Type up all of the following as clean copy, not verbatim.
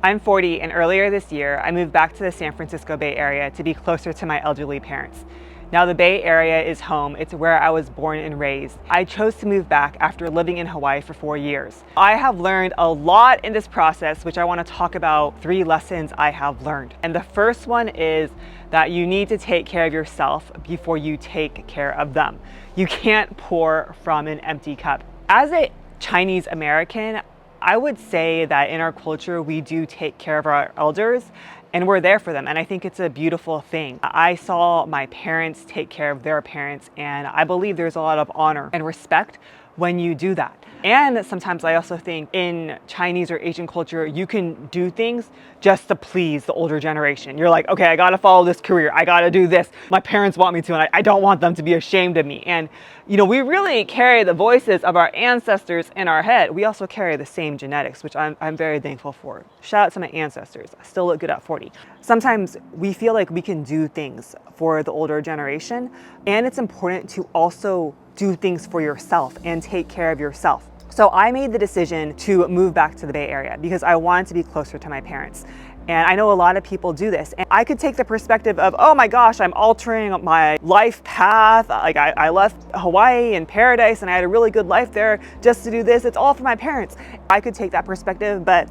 I'm 40, and earlier this year, I moved back to the San Francisco Bay Area to be closer to my elderly parents. Now, the Bay Area is home. It's where I was born and raised. I chose to move back after living in Hawaii for 4 years. I have learned a lot in this process, which I want to talk about 3 lessons I have learned. And the first one is that you need to take care of yourself before you take care of them. You can't pour from an empty cup. As a Chinese American, I would say that in our culture, we do take care of our elders and we're there for them. And I think it's a beautiful thing. I saw my parents take care of their parents, and I believe there's a lot of honor and respect when you do that. And sometimes I also think in Chinese or Asian culture, you can do things just to please the older generation. You're like, okay, I gotta follow this career. I gotta do this. My parents want me to, and I don't want them to be ashamed of me. And you know, we really carry the voices of our ancestors in our head. We also carry the same genetics, which I'm very thankful for. Shout out to my ancestors. I still look good at 40. Sometimes we feel like we can do things for the older generation, and it's important to also do things for yourself and take care of yourself. So I made the decision to move back to the Bay Area because I wanted to be closer to my parents. And I know a lot of people do this. And I could take the perspective of, oh my gosh, I'm altering my life path. Like I left Hawaii and paradise and I had a really good life there just to do this. It's all for my parents. I could take that perspective, but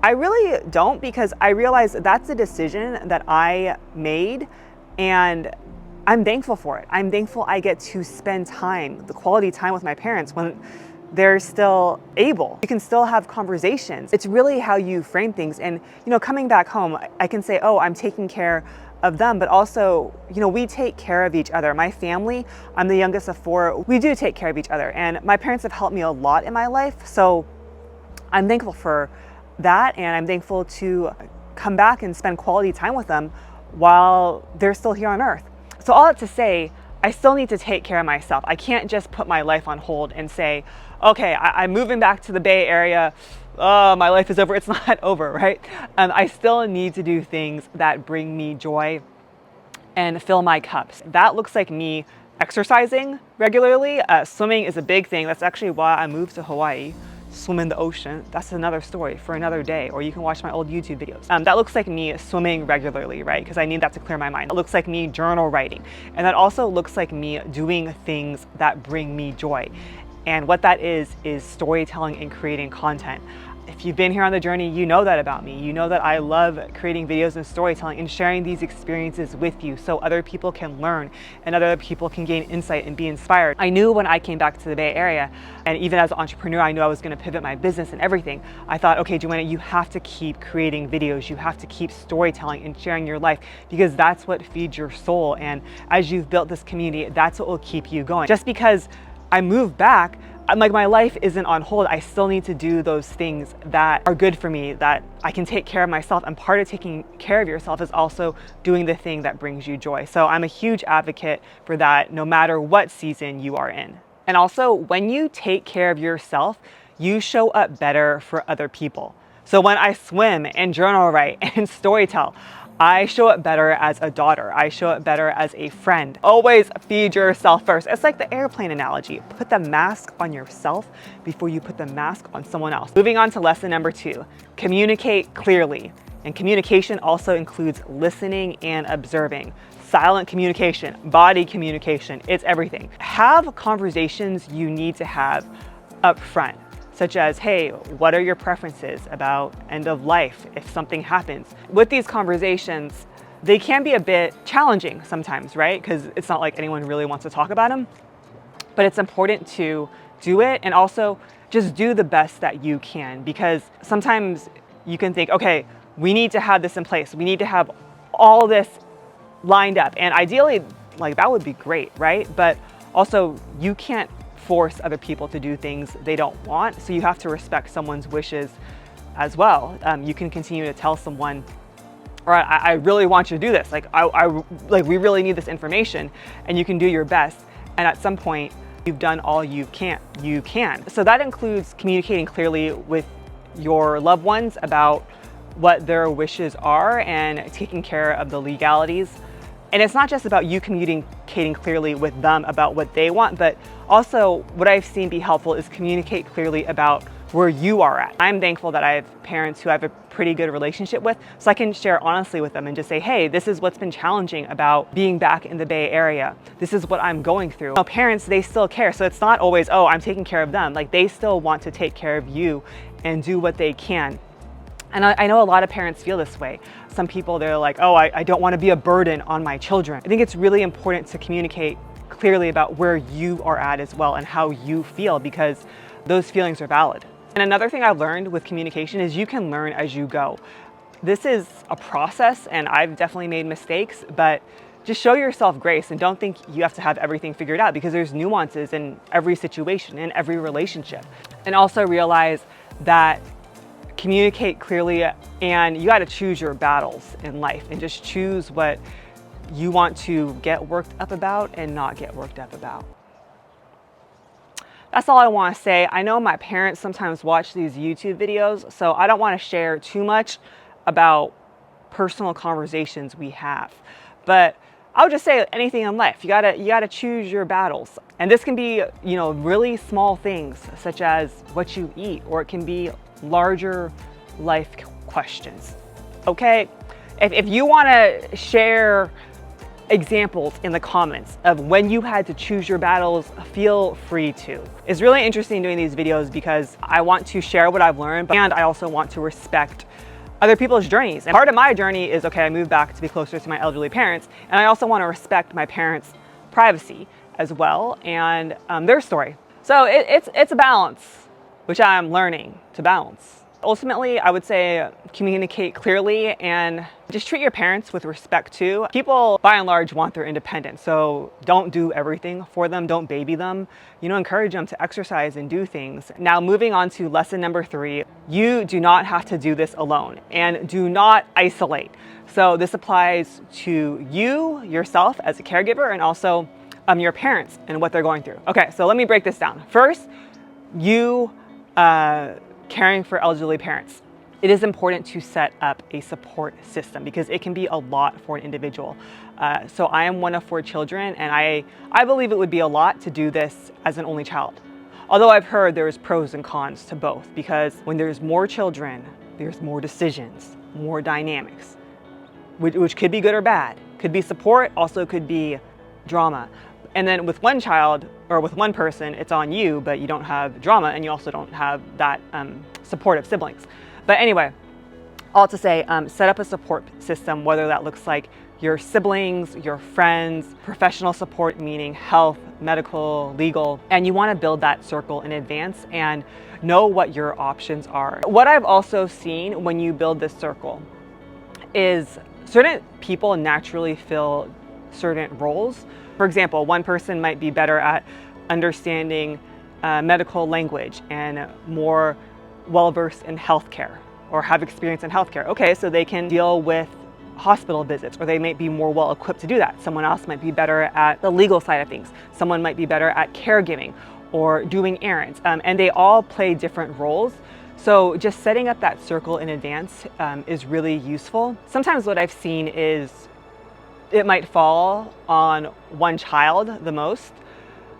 I really don't, because I realize that's a decision that I made, and I'm thankful for it. I'm thankful I get to spend time, the quality time with my parents when they're still able. You can still have conversations. It's really how you frame things. And, you know, coming back home, I can say, oh, I'm taking care of them, but also, you know, we take care of each other. My family, I'm the youngest of 4, we do take care of each other. And my parents have helped me a lot in my life. So I'm thankful for that. And I'm thankful to come back and spend quality time with them while they're still here on earth. So all that to say, I still need to take care of myself. I can't just put my life on hold and say, okay, I'm moving back to the Bay Area. Oh, my life is over. It's not over, right? I still need to do things that bring me joy and fill my cups. That looks like me exercising regularly. Swimming is a big thing. That's actually why I moved to Hawaii. Swim in the ocean. That's another story for another day, or you can watch my old YouTube videos. That looks like me swimming regularly, right? Because I need that to clear my mind. It looks like me journal writing. And that also looks like me doing things that bring me joy. And what that is storytelling and creating content. If you've been here on the journey, you know that about me. You know that I love creating videos and storytelling and sharing these experiences with you so other people can learn and other people can gain insight and be inspired. I knew when I came back to the Bay Area, and even as an entrepreneur, I knew I was going to pivot my business and everything. I thought, okay, Joanna, you have to keep creating videos. You have to keep storytelling and sharing your life, because that's what feeds your soul. And as you've built this community, that's what will keep you going. Just because I moved back, like my life isn't on hold. I still need to do those things that are good for me, that I can take care of myself. And part of taking care of yourself is also doing the thing that brings you joy. So I'm a huge advocate for that, no matter what season you are in. And also, when you take care of yourself, you show up better for other people. So when I swim and journal write and storytell, I show up better as a daughter. I show up better as a friend. Always feed yourself first. It's like the airplane analogy. Put the mask on yourself before you put the mask on someone else. Moving on to lesson number 2, communicate clearly. And communication also includes listening and observing. Silent communication, body communication, it's everything. Have conversations you need to have up front, such as, hey, what are your preferences about end of life if something happens? With these conversations, they can be a bit challenging sometimes, right? Because it's not like anyone really wants to talk about them, but it's important to do it, and also just do the best that you can, because sometimes you can think, okay, we need to have this in place. We need to have all this lined up. And ideally, like, that would be great, right? But also, you can't force other people to do things they don't want. So you have to respect someone's wishes as well. You can continue to tell someone, all right, I really want you to do this. Like, we really need this information, and you can do your best. And at some point, you've done all you can. So that includes communicating clearly with your loved ones about what their wishes are and taking care of the legalities. And it's not just about you communicating clearly with them about what they want, but also what I've seen be helpful is communicate clearly about where you are at. I'm thankful that I have parents who I have a pretty good relationship with, so I can share honestly with them and just say, hey, this is what's been challenging about being back in the Bay Area. This is what I'm going through. Now, parents, they still care. So it's not always, oh, I'm taking care of them. Like, they still want to take care of you and do what they can. And I know a lot of parents feel this way. Some people, they're like, oh, I don't want to be a burden on my children. I think it's really important to communicate clearly about where you are at as well and how you feel, because those feelings are valid. And another thing I've learned with communication is you can learn as you go. This is a process, and I've definitely made mistakes, but just show yourself grace and don't think you have to have everything figured out, because there's nuances in every situation, in every relationship. And also realize that communicate clearly, and you got to choose your battles in life and just choose what you want to get worked up about and not get worked up about. That's all I want to say. I know my parents sometimes watch these YouTube videos, so I don't want to share too much about personal conversations we have. But I'll just say anything in life, you gotta choose your battles. And this can be, really small things such as what you eat, or it can be larger life questions. Okay? If you want to share examples in the comments of when you had to choose your battles, feel free to. It's really interesting doing these videos because I want to share what I've learned, and I also want to respect other people's journeys. And part of my journey is, okay, I moved back to be closer to my elderly parents, and I also want to respect my parents' privacy as well, and their story. So it's a balance, which I'm learning to balance. Ultimately, I would say communicate clearly and just treat your parents with respect too. People, by and large, want their independence, so don't do everything for them, don't baby them. Encourage them to exercise and do things. Now, moving on to lesson number 3, you do not have to do this alone, and do not isolate. So this applies to you, yourself as a caregiver, and also your parents and what they're going through. Okay, so let me break this down. First, you caring for elderly parents. It is important to set up a support system because it can be a lot for an individual. So I am one of 4 children, and I believe it would be a lot to do this as an only child. Although I've heard there's pros and cons to both, because when there's more children, there's more decisions, more dynamics, which could be good or bad. Could be support, also could be drama. And then with one child or with one person, it's on you, but you don't have drama, and you also don't have that supportive siblings. But anyway, all to say, set up a support system, whether that looks like your siblings, your friends, professional support, meaning health, medical, legal, and you want to build that circle in advance and know what your options are. What I've also seen when you build this circle is certain people naturally fill certain roles. For example, one person might be better at understanding medical language and more well-versed in healthcare, or have experience in healthcare. Okay, so they can deal with hospital visits, or they might be more well-equipped to do that. Someone else might be better at the legal side of things. Someone might be better at caregiving or doing errands, and they all play different roles. So just setting up that circle in advance is really useful. Sometimes what I've seen is it might fall on one child the most,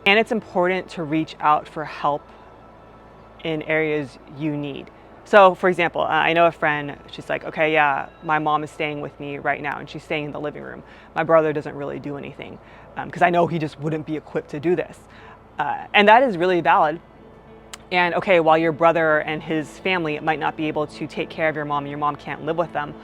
and it's important to reach out for help in areas you need. So for example, I know a friend, she's like, okay, yeah, my mom is staying with me right now, and she's staying in the living room. My brother doesn't really do anything because I know he just wouldn't be equipped to do this. And that is really valid. And okay, while your brother and his family might not be able to take care of your mom, and your mom can't live with them,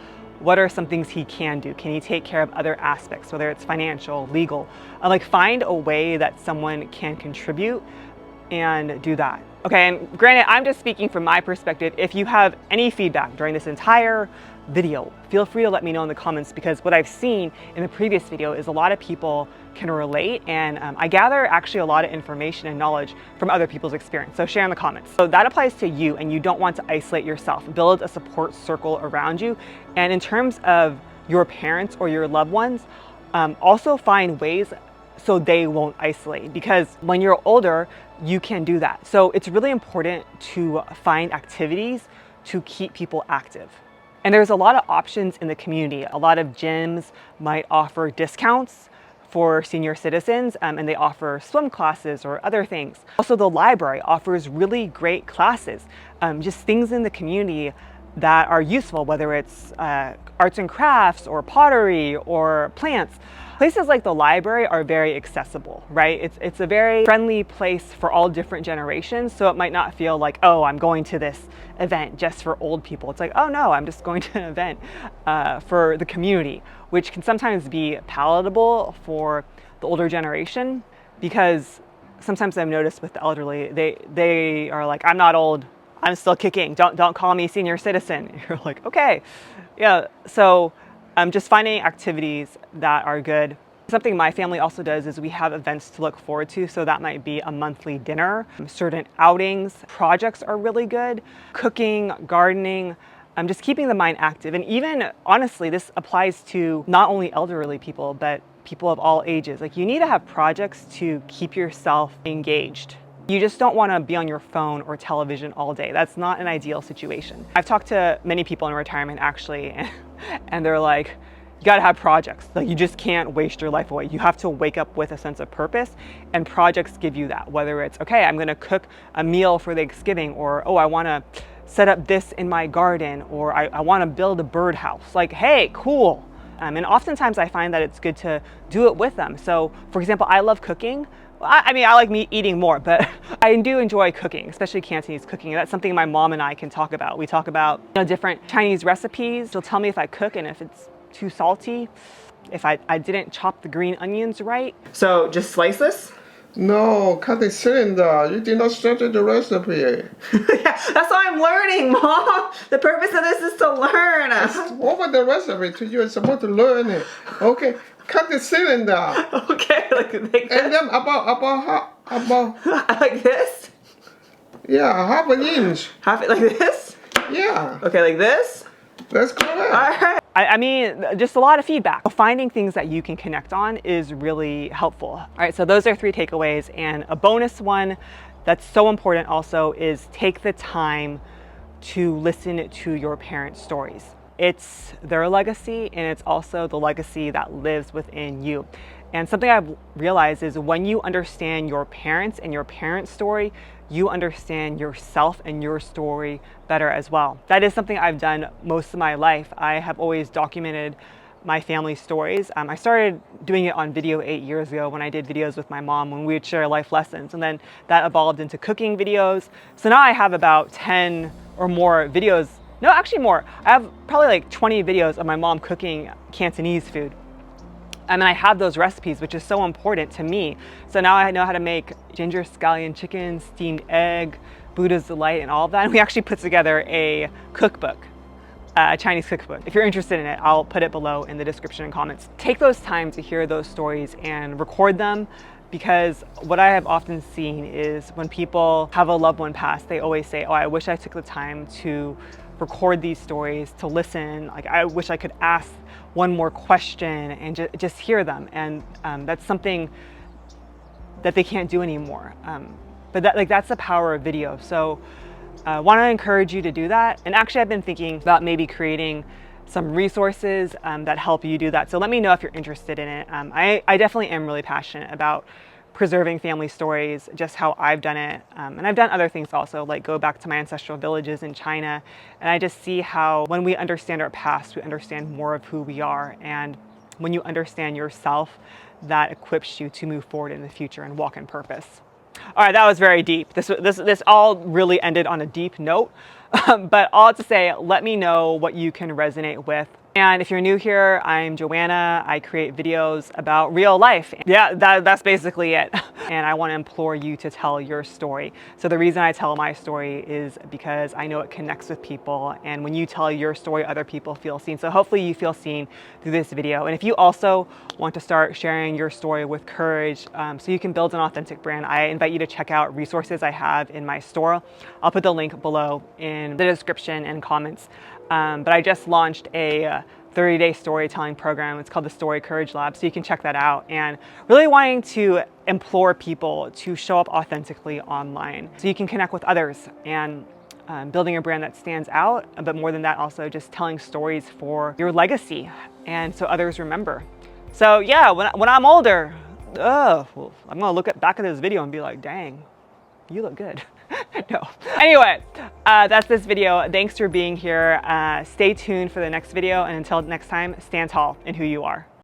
what are some things he can do? Can he take care of other aspects, whether it's financial, legal? Like, find a way that someone can contribute and do that. Okay, and granted, I'm just speaking from my perspective. If you have any feedback during this entire video, feel free to let me know in the comments, because what I've seen in the previous video is a lot of people can relate, and I gather actually a lot of information and knowledge from other people's experience. So share in the comments. So that applies to you, and you don't want to isolate yourself. Build a support circle around you. And in terms of your parents or your loved ones, also find ways so they won't isolate, because when you're older, you can do that. So it's really important to find activities to keep people active. And there's a lot of options in the community. A lot of gyms might offer discounts for senior citizens, and they offer swim classes or other things. Also, the library offers really great classes, just things in the community that are useful, whether it's arts and crafts or pottery or plants. Places like the library are very accessible, right? It's a very friendly place for all different generations, so it might not feel like, oh, I'm going to this event just for old people. It's like, oh no, I'm just going to an event for the community, which can sometimes be palatable for the older generation, because sometimes I've noticed with the elderly, they are like, I'm not old, I'm still kicking. Don't call me senior citizen. You're like, okay, yeah. So just finding activities that are good. Something my family also does is we have events to look forward to. So that might be a monthly dinner, certain outings. Projects are really good. Cooking, gardening, just keeping the mind active. And even honestly, this applies to not only elderly people, but people of all ages. Like, you need to have projects to keep yourself engaged. You just don't want to be on your phone or television all day. That's not an ideal situation. I've talked to many people in retirement actually, and they're like, you gotta have projects. Like, you just can't waste your life away. You have to wake up with a sense of purpose, and projects give you that. Whether it's, okay, I'm gonna cook a meal for Thanksgiving, or, oh, I wanna set up this in my garden, or I wanna build a birdhouse. Like, hey, cool. And oftentimes I find that it's good to do it with them. So for example, I love cooking. I mean, I like eating more, but I do enjoy cooking, especially Cantonese cooking. That's something my mom and I can talk about. We talk about, different Chinese recipes. She'll tell me if I cook and if it's too salty, if I didn't chop the green onions right. So just slice this? No, cut the cylinder. You did not study the recipe. Yeah, that's why I'm learning, Mom. The purpose of this is to learn. What was the recipe to you? You're supposed to learn it. Okay, cut the cylinder. Okay, like this. And then about like this? Yeah, half an inch. Half it like this? Yeah. Okay, like this? That's correct. All right. I mean, just a lot of feedback. Finding things that you can connect on is really helpful. All right, so those are 3 takeaways. And a bonus one that's so important also is take the time to listen to your parents' stories. It's their legacy, and it's also the legacy that lives within you. And something I've realized is when you understand your parents and your parents' story, you understand yourself and your story better as well. That is something I've done most of my life. I have always documented my family stories. I started doing it on video 8 years ago when I did videos with my mom when we would share life lessons. And then that evolved into cooking videos. So now I have about 10 or more videos. No, actually more. I have probably like 20 videos of my mom cooking Cantonese food. And I have those recipes, which is so important to me. So now I know how to make ginger scallion chicken, steamed egg, Buddha's Delight, and all of that. And we actually put together a cookbook, a Chinese cookbook. If you're interested in it, I'll put it below in the description and comments. Take those time to hear those stories and record them, because what I have often seen is when people have a loved one pass, they always say, oh, I wish I took the time to record these stories, to listen. Like, I wish I could ask one more question and just hear them. And that's something that they can't do anymore. But that's the power of video. So I want to encourage you to do that. And actually, I've been thinking about maybe creating some resources that help you do that. So let me know if you're interested in it. I definitely am really passionate about preserving family stories, just how I've done it. And I've done other things also, like go back to my ancestral villages in China. And I just see how when we understand our past, we understand more of who we are. And when you understand yourself, that equips you to move forward in the future and walk in purpose. All right, that was very deep. This all really ended on a deep note. But all to say, let me know what you can resonate with. And if you're new here, I'm Joanna. I create videos about real life. Yeah, that's basically it. And I want to implore you to tell your story. So the reason I tell my story is because I know it connects with people. And when you tell your story, other people feel seen. So hopefully you feel seen through this video. And if you also want to start sharing your story with courage so you can build an authentic brand, I invite you to check out resources I have in my store. I'll put the link below in the description and comments. But I just launched a 30-day storytelling program. It's called the Story Courage Lab, so you can check that out. And really wanting to implore people to show up authentically online so you can connect with others and building a brand that stands out. But more than that, also just telling stories for your legacy and so others remember. So yeah, when I'm older, well, I'm gonna look back at this video and be like, dang, you look good. No. Anyway, that's this video. Thanks for being here. Stay tuned for the next video, and until next time, stand tall in who you are.